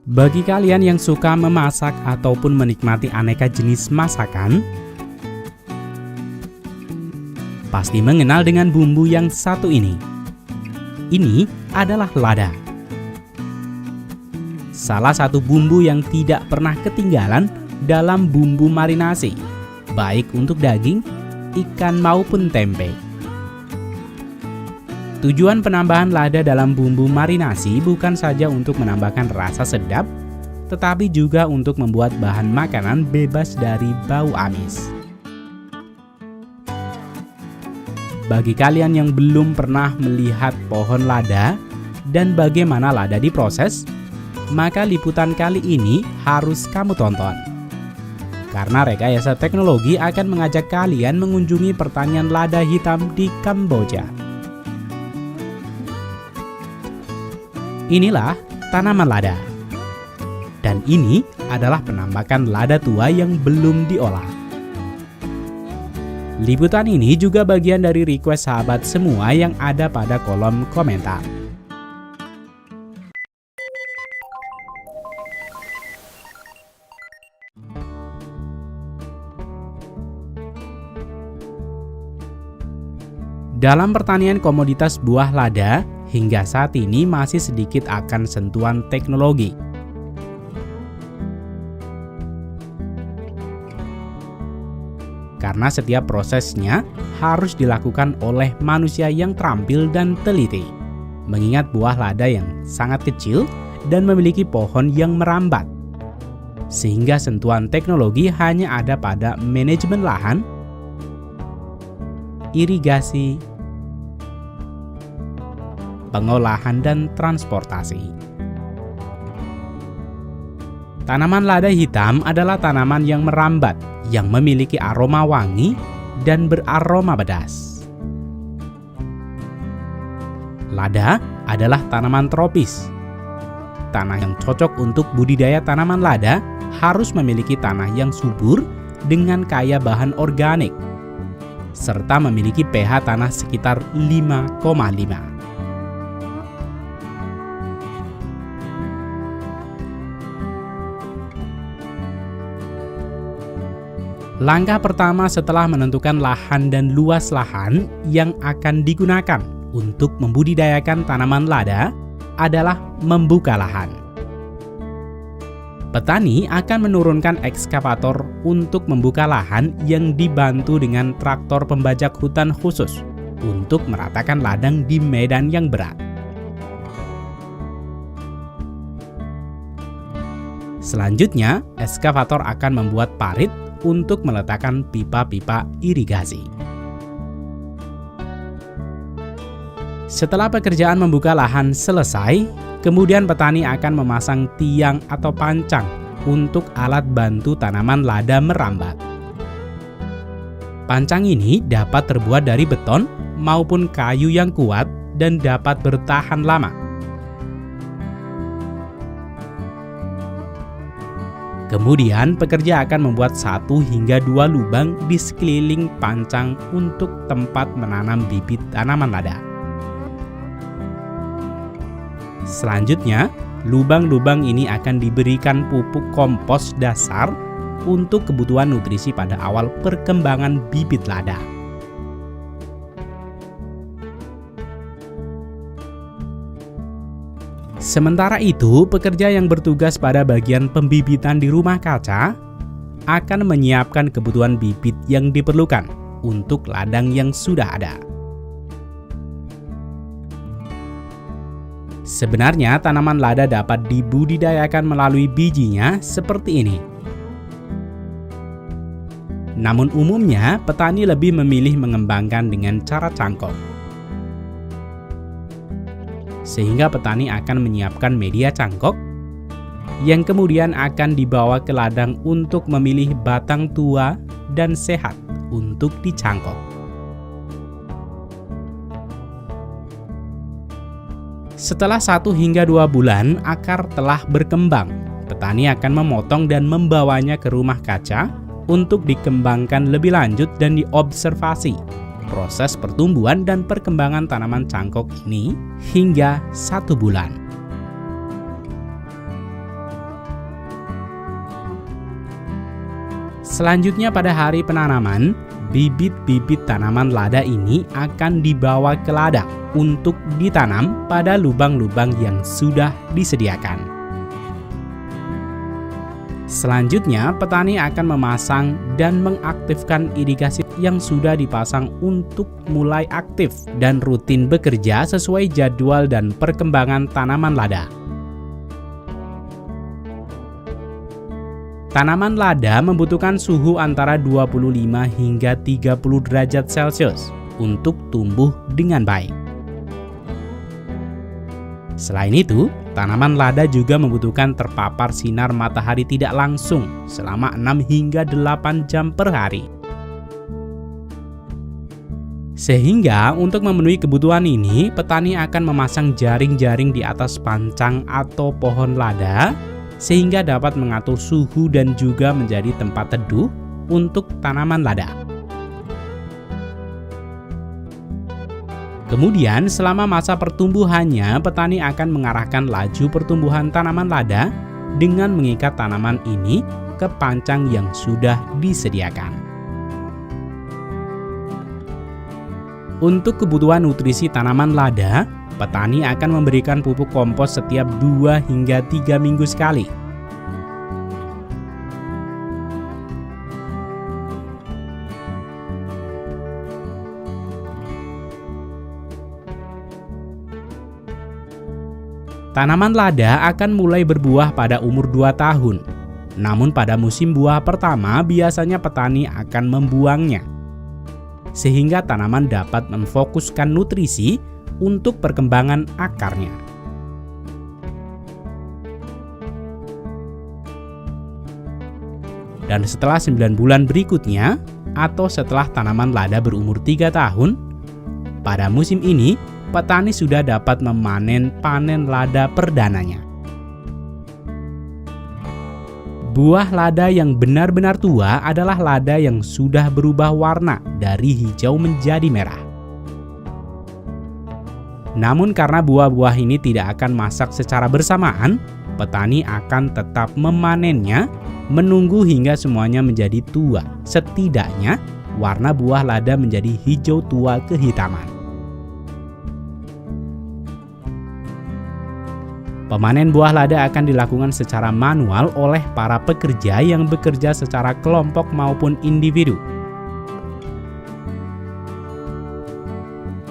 Bagi kalian yang suka memasak ataupun menikmati aneka jenis masakan, pasti mengenal dengan bumbu yang satu ini. Ini adalah lada. Salah satu bumbu yang tidak pernah ketinggalan dalam bumbu marinasi, baik untuk daging, ikan maupun tempe. Tujuan penambahan lada dalam bumbu marinasi bukan saja untuk menambahkan rasa sedap, tetapi juga untuk membuat bahan makanan bebas dari bau amis. Bagi kalian yang belum pernah melihat pohon lada dan bagaimana lada diproses, maka liputan kali ini harus kamu tonton. Karena rekayasa teknologi akan mengajak kalian mengunjungi pertanian lada hitam di Kamboja. Inilah tanaman lada. Dan ini adalah penambakan lada tua yang belum diolah. Liputan ini juga bagian dari request sahabat semua yang ada pada kolom komentar. Dalam pertanian komoditas buah lada, hingga saat ini masih sedikit akan sentuhan teknologi. Karena setiap prosesnya harus dilakukan oleh manusia yang terampil dan teliti. Mengingat buah lada yang sangat kecil dan memiliki pohon yang merambat. Sehingga sentuhan teknologi hanya ada pada manajemen lahan, irigasi, pengolahan dan transportasi. Tanaman lada hitam adalah tanaman yang merambat, yang memiliki aroma wangi dan beraroma pedas. Lada adalah tanaman tropis. Tanah yang cocok untuk budidaya tanaman lada harus memiliki tanah yang subur dengan kaya bahan organik, serta memiliki pH tanah sekitar 5,5. Langkah pertama setelah menentukan lahan dan luas lahan yang akan digunakan untuk membudidayakan tanaman lada adalah membuka lahan. Petani akan menurunkan ekskavator untuk membuka lahan yang dibantu dengan traktor pembajak hutan khusus untuk meratakan ladang di medan yang berat. Selanjutnya, ekskavator akan membuat parit untuk meletakkan pipa-pipa irigasi. Setelah pekerjaan membuka lahan selesai, kemudian petani akan memasang tiang atau pancang untuk alat bantu tanaman lada merambat. Pancang ini dapat terbuat dari beton maupun kayu yang kuat dan dapat bertahan lama. Kemudian pekerja akan membuat 1 hingga 2 lubang di sekeliling pancang untuk tempat menanam bibit tanaman lada. Selanjutnya, lubang-lubang ini akan diberikan pupuk kompos dasar untuk kebutuhan nutrisi pada awal perkembangan bibit lada. Sementara itu, pekerja yang bertugas pada bagian pembibitan di rumah kaca akan menyiapkan kebutuhan bibit yang diperlukan untuk ladang yang sudah ada. Sebenarnya tanaman lada dapat dibudidayakan melalui bijinya seperti ini. Namun umumnya petani lebih memilih mengembangkan dengan cara cangkok. Sehingga petani akan menyiapkan media cangkok yang kemudian akan dibawa ke ladang untuk memilih batang tua dan sehat untuk dicangkok. Setelah 1 hingga 2 bulan akar telah berkembang, petani akan memotong dan membawanya ke rumah kaca untuk dikembangkan lebih lanjut dan diobservasi proses pertumbuhan dan perkembangan tanaman cangkok ini hingga 1 bulan. Selanjutnya pada hari penanaman, bibit-bibit tanaman lada ini akan dibawa ke ladang untuk ditanam pada lubang-lubang yang sudah disediakan. Selanjutnya, petani akan memasang dan mengaktifkan irigasi yang sudah dipasang untuk mulai aktif dan rutin bekerja sesuai jadwal dan perkembangan tanaman lada. Tanaman lada membutuhkan suhu antara 25 hingga 30 derajat Celcius untuk tumbuh dengan baik. Selain itu, tanaman lada juga membutuhkan terpapar sinar matahari tidak langsung selama 6 hingga 8 jam per hari. Sehingga untuk memenuhi kebutuhan ini, petani akan memasang jaring-jaring di atas pancang atau pohon lada sehingga dapat mengatur suhu dan juga menjadi tempat teduh untuk tanaman lada. Kemudian selama masa pertumbuhannya, petani akan mengarahkan laju pertumbuhan tanaman lada dengan mengikat tanaman ini ke pancang yang sudah disediakan. Untuk kebutuhan nutrisi tanaman lada, petani akan memberikan pupuk kompos setiap 2 hingga 3 minggu sekali. Tanaman lada akan mulai berbuah pada umur 2 tahun. Namun pada musim buah pertama biasanya petani akan membuangnya, sehingga tanaman dapat memfokuskan nutrisi untuk perkembangan akarnya. Dan setelah 9 bulan berikutnya, atau setelah tanaman lada berumur 3 tahun, pada musim ini, petani sudah dapat memanen panen lada perdananya. Buah lada yang benar-benar tua adalah lada yang sudah berubah warna dari hijau menjadi merah. Namun karena buah-buah ini tidak akan masak secara bersamaan, petani akan tetap memanennya, menunggu hingga semuanya menjadi tua. Setidaknya, warna buah lada menjadi hijau tua kehitaman. Pemanen buah lada akan dilakukan secara manual oleh para pekerja yang bekerja secara kelompok maupun individu.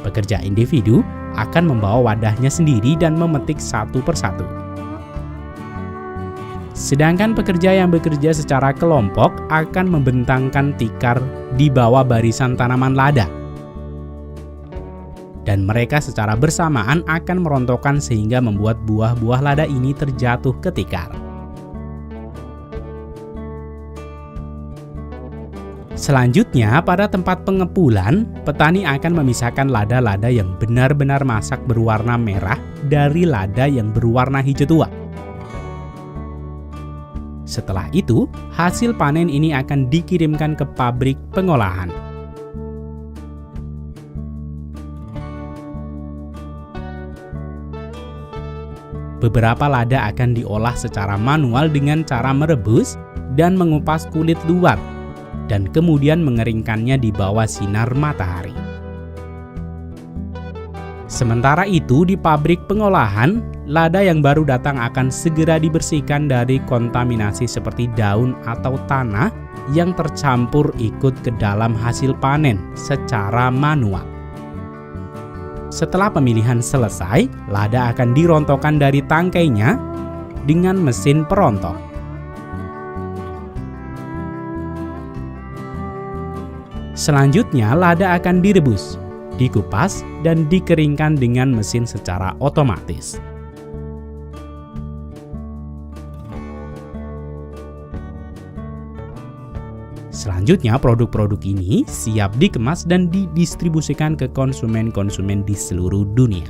Pekerja individu akan membawa wadahnya sendiri dan memetik satu persatu. Sedangkan pekerja yang bekerja secara kelompok akan membentangkan tikar di bawah barisan tanaman lada. Dan mereka secara bersamaan akan merontokkan sehingga membuat buah-buah lada ini terjatuh ke tikar. Selanjutnya, pada tempat pengepulan, petani akan memisahkan lada-lada yang benar-benar masak berwarna merah dari lada yang berwarna hijau tua. Setelah itu, hasil panen ini akan dikirimkan ke pabrik pengolahan. Beberapa lada akan diolah secara manual dengan cara merebus dan mengupas kulit luar, dan kemudian mengeringkannya di bawah sinar matahari. Sementara itu, di pabrik pengolahan, lada yang baru datang akan segera dibersihkan dari kontaminasi seperti daun atau tanah yang tercampur ikut ke dalam hasil panen secara manual. Setelah pemilihan selesai, lada akan dirontokkan dari tangkainya dengan mesin perontok. Selanjutnya, lada akan direbus, dikupas, dan dikeringkan dengan mesin secara otomatis. Selanjutnya, produk-produk ini siap dikemas dan didistribusikan ke konsumen-konsumen di seluruh dunia.